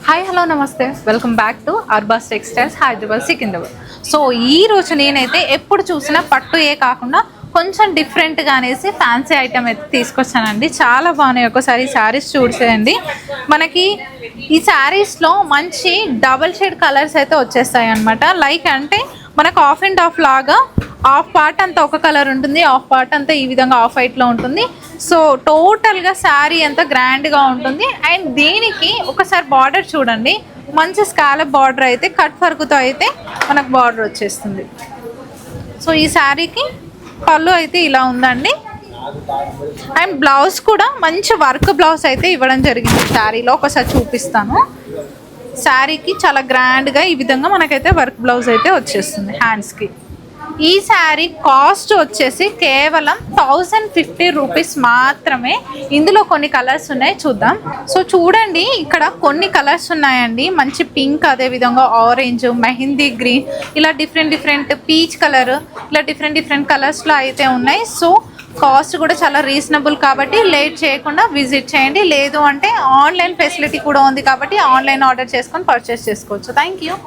Hi hello నమస్తే, welcome back to Arbaz textiles Hyderabad Secunderabad. So ఈ రోజు నేనైతే ఎప్పుడు చూసినా పట్టు ఏ కాకుండా కొంచెం డిఫరెంట్గా అనేసి ఫ్యాన్సీ ఐటమ్ అయితే తీసుకొచ్చానండి. చాలా బాగున్నాయి. ఒకసారి శారీస్ చూసేయండి. మనకి ఈ శారీస్లో మంచి డబల్ షేడ్ కలర్స్ అయితే వచ్చేస్తాయి అనమాట. లైక్ అంటే మనకు ఆఫ్ అండ్ ఆఫ్ లాగా హాఫ్ పార్ట్ అంతా ఒక కలర్ ఉంటుంది, హాఫ్ పార్ట్ అంతా ఈ విధంగా ఆఫ్ వైట్లో ఉంటుంది. సో టోటల్గా శారీ అంతా గ్రాండ్గా ఉంటుంది. అండ్ దీనికి ఒకసారి బార్డర్ చూడండి, మంచి స్కాలప్ బార్డర్ అయితే కట్ వర్క్తో అయితే మనకు బార్డర్ వచ్చేస్తుంది. సో ఈ శారీకి పళ్ళు అయితే ఇలా ఉందండి. అండ్ బ్లౌజ్ కూడా మంచి వర్క్ బ్లౌజ్ అయితే ఇవ్వడం జరిగింది శారీలో. ఒకసారి చూపిస్తాను. శారీకి చాలా గ్రాండ్గా ఈ విధంగా మనకైతే వర్క్ బ్లౌజ్ అయితే వచ్చేస్తుంది హ్యాండ్స్కి. ఈ శారీ కాస్ట్ వచ్చేసి కేవలం 1050 రూపీస్ మాత్రమే. ఇందులో కొన్ని కలర్స్ ఉన్నాయి, చూద్దాం. సో చూడండి, ఇక్కడ కొన్ని కలర్స్ ఉన్నాయండి. మంచి పింక్, అదేవిధంగా ఆరెంజ్, మెహందీ గ్రీన్, ఇలా డిఫరెంట్ పీచ్ కలర్, ఇలా డిఫరెంట్ కలర్స్లో అయితే ఉన్నాయి. సో కాస్ట్ కూడా చాలా రీజనబుల్ కాబట్టి లేట్ చేయకుండా విజిట్ చేయండి. లేదు అంటే ఆన్లైన్ ఫెసిలిటీ కూడా ఉంది కాబట్టి ఆన్లైన్ ఆర్డర్ చేసుకొని పర్చేస్ చేసుకోవచ్చు. Thank you.